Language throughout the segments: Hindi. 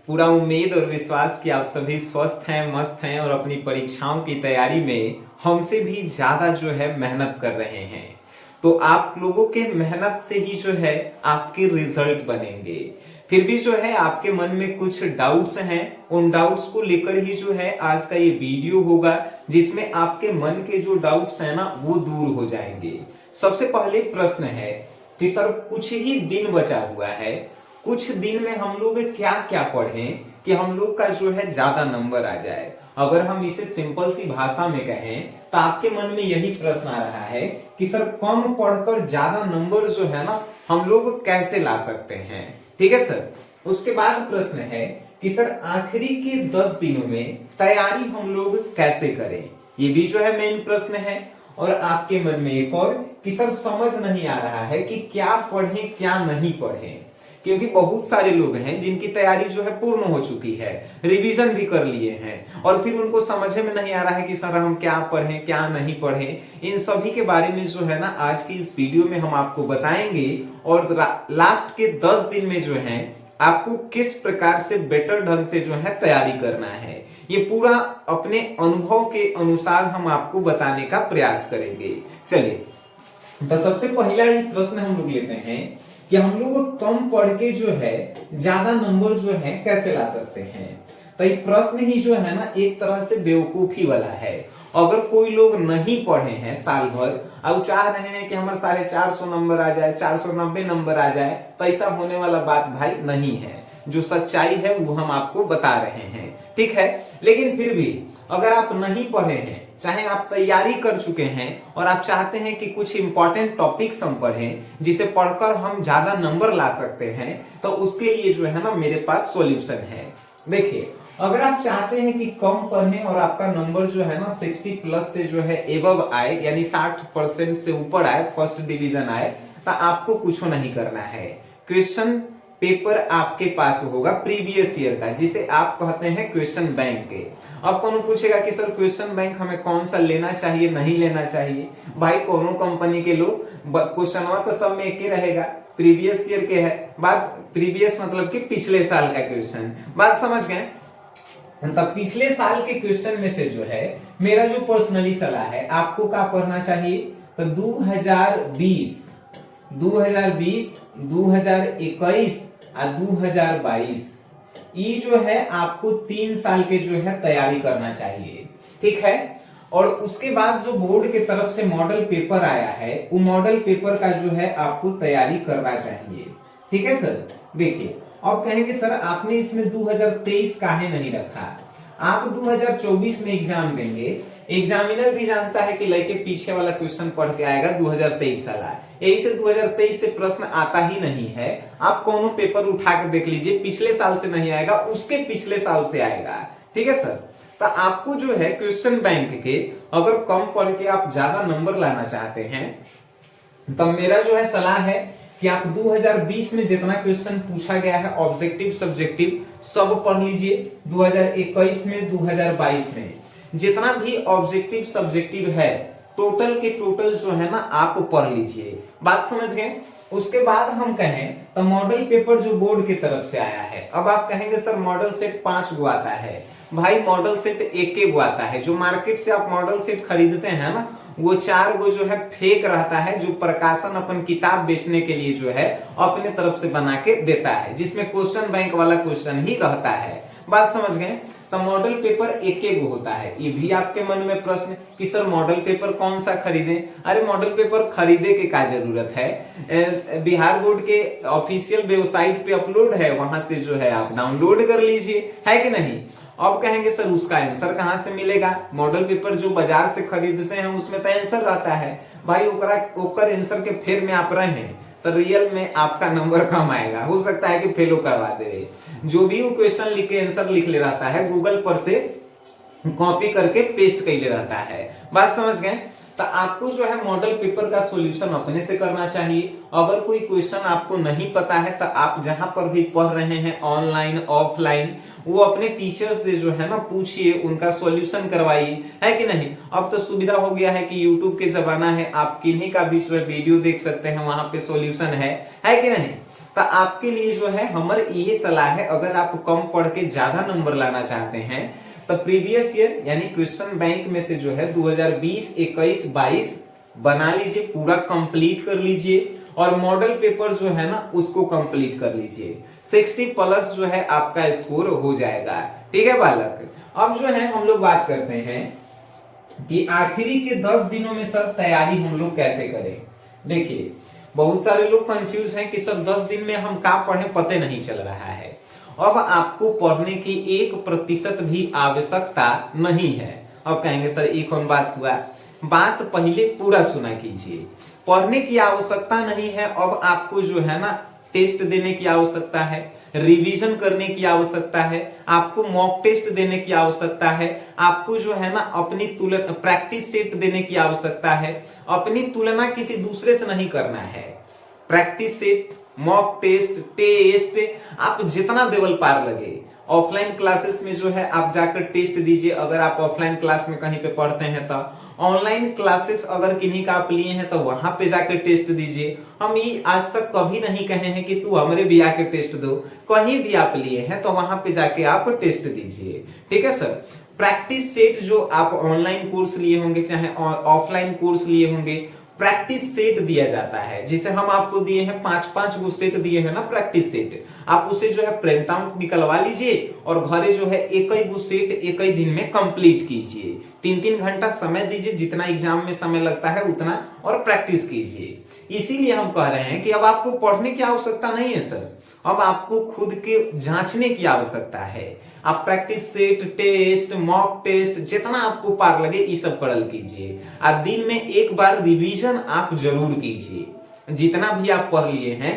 पूरा उम्मीद और विश्वास कि आप सभी स्वस्थ हैं, मस्त हैं और अपनी परीक्षाओं की तैयारी में हमसे भी ज़्यादा जो है मेहनत कर रहे हैं। तो आप लोगों के मेहनत से ही जो है आपके रिजल्ट बनेंगे। फिर भी जो है आपके मन में कुछ डाउट्स हैं, उन डाउट्स को लेकर ही जो है आज का ये वीडियो होगा, जिसमें आपके मन के जो डाउट्स हैं ना वो दूर हो जाएंगे। सबसे पहले प्रश्न है कि सर कुछ ही दिन बचा हुआ है, कुछ दिन में हम लोग क्या क्या पढ़ें कि हम लोग का जो है ज्यादा नंबर आ जाए। अगर हम इसे सिंपल सी भाषा में कहें तो आपके मन में यही प्रश्न आ रहा है कि सर कम पढ़कर ज्यादा नंबर जो है ना हम लोग कैसे ला सकते हैं। ठीक है सर। उसके बाद प्रश्न है कि सर आखिरी के 10 दिनों में तैयारी हम लोग कैसे करें, ये भी जो है मेन प्रश्न है। और आपके मन में एक और कि सर समझ नहीं आ रहा है कि क्या पढ़ें क्या नहीं पढ़ें, क्योंकि बहुत सारे लोग हैं जिनकी तैयारी जो है पूर्ण हो चुकी है, रिवीजन भी कर लिए हैं और फिर उनको समझ में नहीं आ रहा है कि सर हम क्या पढ़ें क्या नहीं पढ़ें। इन सभी के बारे में जो है ना आज की इस वीडियो में हम आपको बताएंगे और लास्ट के 10 दिन में जो है आपको किस प्रकार से बेटर ढंग से जो है तैयारी करना है, ये पूरा अपने अनुभव के अनुसार हम आपको बताने का प्रयास करेंगे। चलिए, तो सबसे पहला ही प्रश्न हम लोग लेते हैं कि हम लोग कम पढ़ के जो है ज्यादा नंबर जो है कैसे ला सकते हैं। तो ये प्रश्न ही जो है ना एक तरह से बेवकूफी वाला है। अगर कोई लोग नहीं पढ़े हैं साल भर और चाह रहे हैं कि हमारे 450 नंबर आ जाए, 490 नंबर आ जाए, तो ऐसा होने वाला बात भाई नहीं है। जो सच्चाई है वो हम आपको बता रहे हैं, ठीक है। लेकिन फिर भी अगर आप नहीं पढ़े हैं, चाहे आप तैयारी कर चुके हैं और आप चाहते हैं कि कुछ इंपॉर्टेंट टॉपिक्स हम पढ़ें जिसे पढ़कर हम ज्यादा नंबर ला सकते हैं, तो उसके लिए जो है ना मेरे पास सॉल्यूशन है। देखिए, अगर आप चाहते हैं कि कम पढ़ें और आपका नंबर जो है ना 60 प्लस से जो है एबव आए, यानी 60% से ऊपर आए, फर्स्ट डिवीजन आए, तो आपको कुछ नहीं करना है। क्वेश्चन पेपर आपके पास होगा प्रीवियस ईयर का, जिसे आप कहते हैं क्वेश्चन बैंक के। अब कौन पूछेगा कि सर क्वेश्चन बैंक हमें कौन सा लेना चाहिए नहीं लेना चाहिए। भाई कोनो कंपनी के लो क्वेश्चन तो सब में एक ही रहेगा, प्रीवियस ईयर के है। बात प्रीवियस मतलब कि पिछले साल का क्वेश्चन, बात समझ गए। तब पिछले साल के क्वेश्चन में से जो है मेरा जो पर्सनली सलाह है, आपको क्या पढ़ना चाहिए, तो 2020, 2021 और 2022, ये जो है आपको 3 साल के जो है तैयारी करना चाहिए, ठीक है। और उसके बाद जो बोर्ड के तरफ से मॉडल पेपर आया है, वो मॉडल पेपर का जो है आपको तैयारी करना चाहिए, ठीक है सर। देखिए, अब कहेंगे सर आपने इसमें 2023 काहे नहीं रखा। आप 2024 में एग्जाम देंगे, एग्जामिनर भी जानता है कि लड़के पीछे वाला क्वेश्चन पढ़ के आएगा 2023 वाला, यही से 2023 से प्रश्न आता ही नहीं है। आप कोनो पेपर उठा के देख लीजिए, पिछले साल से नहीं आएगा, उसके पिछले साल से आएगा, ठीक है सर। तो आपको जो है क्वेश्चन बैंक के अगर कम पढ़ के आप ज्यादा नंबर लाना चाहते हैं, तो मेरा जो है सलाह है कि आप 2020 में जितना क्वेश्चन पूछा गया है ऑब्जेक्टिव सब्जेक्टिव सब पढ़ लीजिए। 2021 में 2022 में जितना भी ऑब्जेक्टिव सब्जेक्टिव है टोटल के टोटल जो है ना आप पढ़ लीजिए, बात समझ गए। उसके बाद हम कहें तो मॉडल पेपर जो बोर्ड की तरफ से आया है, अब आप कहेंगे सर मॉडल सेट 5 गो आता है। भाई मॉडल सेट एक गो आता है, जो मार्केट से आप मॉडल सेट खरीदते हैं ना वो 4 गो जो है फेक रहता है, जो प्रकाशन अपन किताब बेचने के लिए जो है अपने तरफ से बना के देता है, जिसमें क्वेश्चन बैंक वाला क्वेश्चन ही रहता है, बात समझ गए। तो मॉडल पेपर एक गो होता है। ये भी आपके मन में प्रश्न कि सर मॉडल पेपर कौन सा खरीदें। अरे मॉडल पेपर खरीदे के क्या जरूरत है, बिहार बोर्ड के ऑफिशियल वेबसाइट पे अपलोड है, वहां से जो है आप डाउनलोड कर लीजिए, है कि नहीं। अब कहेंगे सर उसका आंसर कहां से मिलेगा। मॉडल पेपर जो बाजार से खरीदते हैं उसमें तो आंसर रहता है। भाई ओकर आंसर के फेर में आप रहे हैं तो रियल में आपका नंबर कम आएगा, हो सकता है कि फेलो करवा दे। जो भी वो क्वेश्चन लिख के आंसर लिख ले रहता है गूगल पर से कॉपी करके पेस्ट कर ले रहता है, बात समझ गए। तो आपको जो है मॉडल पेपर का सॉल्यूशन अपने से करना चाहिए। अगर कोई क्वेश्चन आपको नहीं पता है तो आप जहां पर भी पढ़ रहे हैं ऑनलाइन ऑफलाइन, वो अपने टीचर से जो है ना पूछिए, उनका सॉल्यूशन करवाइए, है कि नहीं। अब तो सुविधा हो गया है कि यूट्यूब के जमाना है, आप किन्हीं का भी वीडियो देख सकते हैं, वहां पे सॉल्यूशन है कि नहीं। तो आपके लिए जो है हमारे ये सलाह है, अगर आप कम पढ़ के ज्यादा नंबर लाना चाहते हैं तो प्रीवियस ईयर यानी क्वेश्चन बैंक में से जो है 2020, 21, 22 बना लीजिए, पूरा कंप्लीट कर लीजिए और मॉडल पेपर जो है ना उसको कंप्लीट कर लीजिए। 60 प्लस जो है आपका स्कोर हो जाएगा। ठीक है बालक, अब जो है हम लोग बात करते हैं कि आखिरी के 10 दिनों में सर तैयारी हम लोग कैसे करें। देखिए बहुत सारे लोग कंफ्यूज हैं कि सर 10 दिन में हम क्या पढ़ें, पते नहीं चल रहा है। अब आपको पढ़ने की 1% भी आवश्यकता नहीं है। अब कहेंगे सर ये कौन बात हुआ, बात पहले पूरा सुना कीजिए। पढ़ने की आवश्यकता नहीं है, अब आपको जो है ना टेस्ट देने की आवश्यकता है, रिवीजन करने की आवश्यकता है, आपको मॉक टेस्ट देने की आवश्यकता है, आपको जो है ना अपनी तुलना प्रैक्टिस सेट देने की आवश्यकता है। अपनी तुलना किसी दूसरे से नहीं करना है। Practice set, mock test, test आप जितना देवल पार लगे। ऑफलाइन क्लासेस में जो है आप जाकर टेस्ट दीजिए, अगर आप ऑफलाइन क्लास में कहीं पे पढ़ते हैं तो। ऑनलाइन क्लासेस अगर किन्हीं का आप लिए हैं तो वहां पे जाकर टेस्ट दीजिए। हम ये आज तक कभी नहीं कहे हैं कि तू हमारे भी आके टेस्ट दो, कहीं भी आप लिए हैं तो वहां पे जाके आप टेस्ट दीजिए। ठीक है सर। प्रैक्टिस सेट जो आप ऑनलाइन कोर्स लिए होंगे चाहे ऑफलाइन कोर्स लिए होंगे, प्रैक्टिस सेट दिया जाता है। जिसे हम आपको दिए हैं 5-5 गो सेट दिए हैं ना प्रैक्टिस सेट, आप उसे जो है प्रिंट आउट निकलवा लीजिए और घरे जो है एक ही गो सेट एक ही दिन में कंप्लीट कीजिए। 3-3 घंटा समय दीजिए, जितना एग्जाम में समय लगता है उतना, और प्रैक्टिस कीजिए। इसीलिए हम कह रहे हैं कि अब आपको पढ़ने की आवश्यकता नहीं है सर, अब आपको खुद के जांचने की आवश्यकता है। आप practice set, test, mock test जितना आपको पार लगे ये सब करल कीजिए। और दिन में एक बार रिवीजन आप जरूर कीजिए। जितना भी आप पढ़ लिए हैं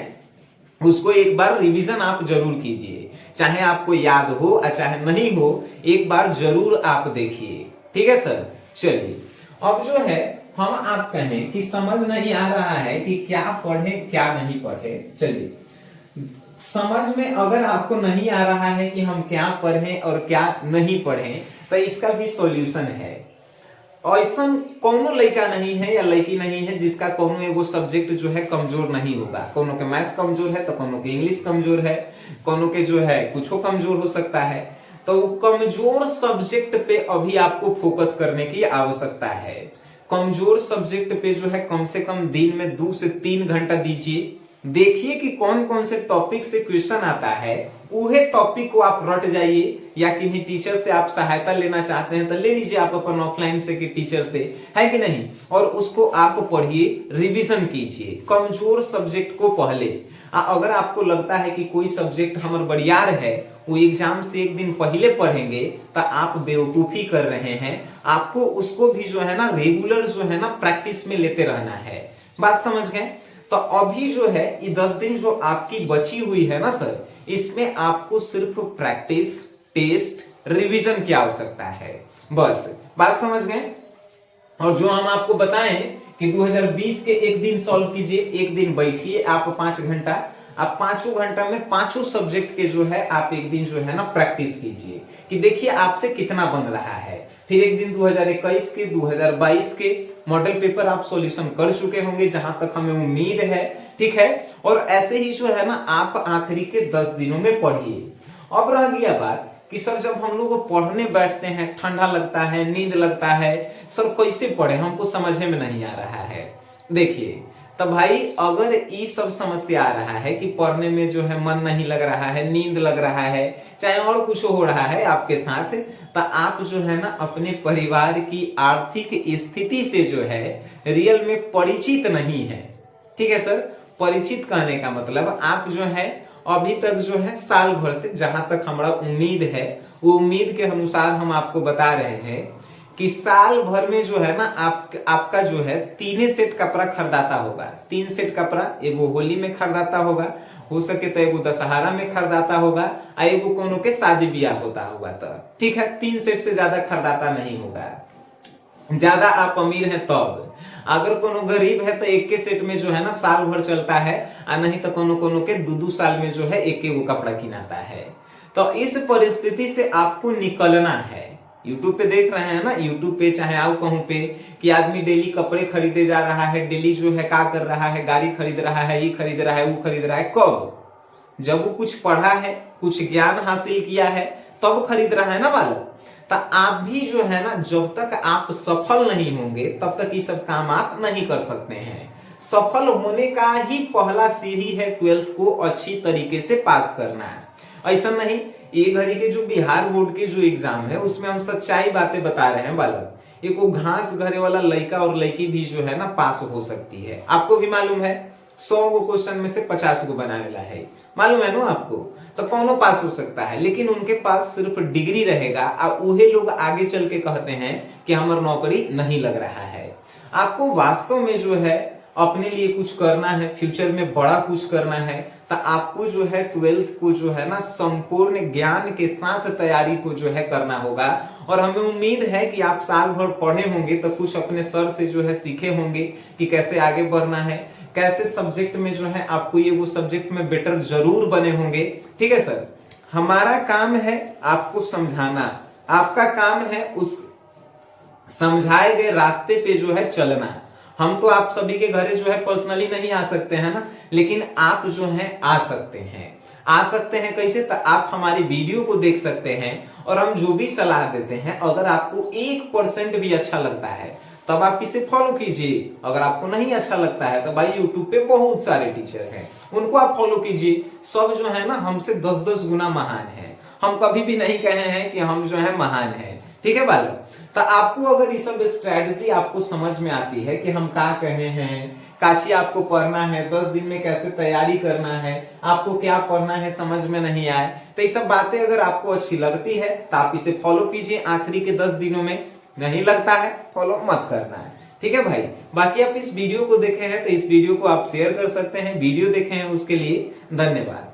उसको एक बार रिवीजन आप जरूर कीजिए, चाहे आपको याद हो और चाहे नहीं हो, एक बार जरूर आप देखिए। ठीक है सर। चलिए अब जो है हम आप कहें कि समझ नहीं आ रहा है कि क्या पढ़े क्या नहीं पढ़े। चलिए समझ में अगर आपको नहीं आ रहा है कि हम क्या पढ़ें और क्या नहीं पढ़ें तो इसका भी सॉल्यूशन है। ऐसा कोनो लड़का नहीं है या लड़की नहीं है जिसका कोनो एगो सब्जेक्ट जो है कमजोर नहीं होगा। कोनो के मैथ कमजोर है तो कोनो के इंग्लिश कमजोर है, कोनो के जो है कुछ कमजोर हो सकता है। तो कमजोर सब्जेक्ट पे अभी आपको फोकस करने की आवश्यकता है। कमजोर सब्जेक्ट पे जो है कम से कम दिन में 2 से 3 घंटा दीजिए। देखिए कि कौन कौन से टॉपिक से क्वेश्चन आता है, उहे टॉपिक को आप रट जाइए। या किन्हीं टीचर से आप सहायता लेना चाहते हैं तो ले लीजिए आप अपन ऑफलाइन से कि टीचर से, है कि नहीं, और उसको आप पढ़िए, रिवीजन कीजिए कमजोर सब्जेक्ट को पहले। अगर आपको लगता है कि कोई सब्जेक्ट हमारे बड़ियार है, वो एग्जाम से एक दिन पहले पढ़ेंगे तो आप बेवकूफी कर रहे हैं। आपको उसको भी जो है ना रेगुलर जो है ना प्रैक्टिस में लेते रहना है। बात समझ गए। तो अभी जो है ये 10 दिन जो आपकी बची हुई है ना सर, इसमें आपको सिर्फ प्रैक्टिस, टेस्ट, रिवीजन की आवश्यकता है, बस। बात समझ गए। और जो हम आपको बताएं कि 2020 के एक दिन सॉल्व कीजिए, एक दिन बैठिए आप 5 घंटा, आप 5 घंटा में 5 सब्जेक्ट के जो है आप एक दिन जो है ना प्रैक्टिस कीजिए कि देखिए आपसे कितना बन रहा है। फिर एक दिन 2021 के, 2022 के मॉडल पेपर आप सॉल्यूशन कर चुके होंगे जहां तक हमें उम्मीद है। ठीक है। और ऐसे ही जो है ना आप आखिरी के 10 दिनों में पढ़िए। अब रह गया बात कि सर जब हम लोग पढ़ने बैठते हैं ठंडा लगता है, नींद लगता है, सर कैसे पढ़े, हमको समझ में नहीं आ रहा है। देखिए तो भाई अगर ये सब समस्या आ रहा है कि पढ़ने में जो है मन नहीं लग रहा है, नींद लग रहा है, चाहे और कुछ हो रहा है आपके साथ, तो आप जो है ना अपने परिवार की आर्थिक स्थिति से जो है रियल में परिचित नहीं है। ठीक है सर। परिचित कहने का मतलब आप जो है अभी तक जो है साल भर से, जहां तक हमारा उम्मीद है वो उम्मीद के अनुसार हम आपको बता रहे हैं कि साल भर में जो है ना आपका जो है 3 सेट कपड़ा खरीदाता होगा। 3 सेट कपड़ा, एगो होली में खरीदाता होगा, हो सके तो एगो दशहरा में खरीदाता होगा, और एगो कोनो के शादी ब्याह होता होगा। तो ठीक है 3 सेट से ज्यादा खरीदाता नहीं होगा। ज्यादा आप अमीर हैं तब। अगर कोनो गरीब है तो एक के सेट में जो है ना साल भर चलता है, और नहीं तो कोनो कोनो के 2-2 साल में जो है एक एगो कपड़ा किनाता है। तो इस परिस्थिति से आपको निकलना है। यूट्यूब पे देख रहे हैं ना, यूट्यूब पे चाहे आओ कहूं पे कि आदमी डेली कपड़े खरीदे जा रहा है, डेली जो है क्या कर रहा है, गाड़ी खरीद रहा है, ये खरीद रहा है, वो खरीद रहा है। कब? जब वो कुछ पढ़ा है, कुछ ज्ञान हासिल किया है, तब खरीद रहा है ना बालक। तो आप भी जो है ना, जब तक आप सफल नहीं होंगे तब तक ये सब काम आप नहीं कर सकते हैं। सफल होने का ही पहला सीढ़ी है 12th को अच्छी तरीके से पास करना है। ऐसा नहीं, ये घड़ी के जो बिहार बोर्ड के जो एग्जाम है उसमें हम सच्चाई बातें बता रहे हैं बालक। एक वो घास घरे वाला लड़का और लड़की भी जो है ना पास हो सकती है। आपको भी मालूम है 100 गो क्वेश्चन में से 50 गो बनावेला है, मालूम है ना आपको। तो कौनो पास हो सकता है, लेकिन उनके पास सिर्फ डिग्री रहेगा और उहे लोग आगे चल के कहते हैं कि हमारी नौकरी नहीं लग रहा है। आपको वास्तव में जो है अपने लिए कुछ करना है, फ्यूचर में बड़ा कुछ करना है, तो आपको जो है 12th को जो है ना संपूर्ण ज्ञान के साथ तैयारी को जो है करना होगा। और हमें उम्मीद है कि आप साल भर पढ़े होंगे तो कुछ अपने सर से जो है सीखे होंगे कि कैसे आगे बढ़ना है, कैसे सब्जेक्ट में जो है आपको ये वो सब्जेक्ट में बेटर जरूर बने होंगे। ठीक है सर, हमारा काम है आपको समझाना, आपका काम है उस समझाए गए रास्ते पे जो है चलना। हम तो आप सभी के घरे जो है पर्सनली नहीं आ सकते हैं ना, लेकिन आप जो है आ सकते हैं। आ सकते हैं कैसे? तो आप हमारी वीडियो को देख सकते हैं और हम जो भी सलाह देते हैं अगर आपको 1% भी अच्छा लगता है तब आप इसे फॉलो कीजिए। अगर आपको नहीं अच्छा लगता है तो भाई यूट्यूब पे बहुत सारे टीचर हैं, उनको आप फॉलो कीजिए। सब जो है ना हमसे 10-10 गुना महान है। हम कभी भी नहीं कहे हैं कि हम जो है महान है। ठीक है बालक, तो आपको अगर ये सब स्ट्रेटजी आपको समझ में आती है कि हम क्या कहे हैं, काची आपको पढ़ना है, 10 दिन में कैसे तैयारी करना है, आपको क्या पढ़ना है समझ में नहीं आए, तो ये सब बातें अगर आपको अच्छी लगती है तो आप इसे फॉलो कीजिए आखिरी के 10 दिनों में। नहीं लगता है फॉलो मत करना है। ठीक है भाई, बाकी आप इस वीडियो को देखे हैं तो इस वीडियो को आप शेयर कर सकते हैं। वीडियो देखे हैं उसके लिए धन्यवाद।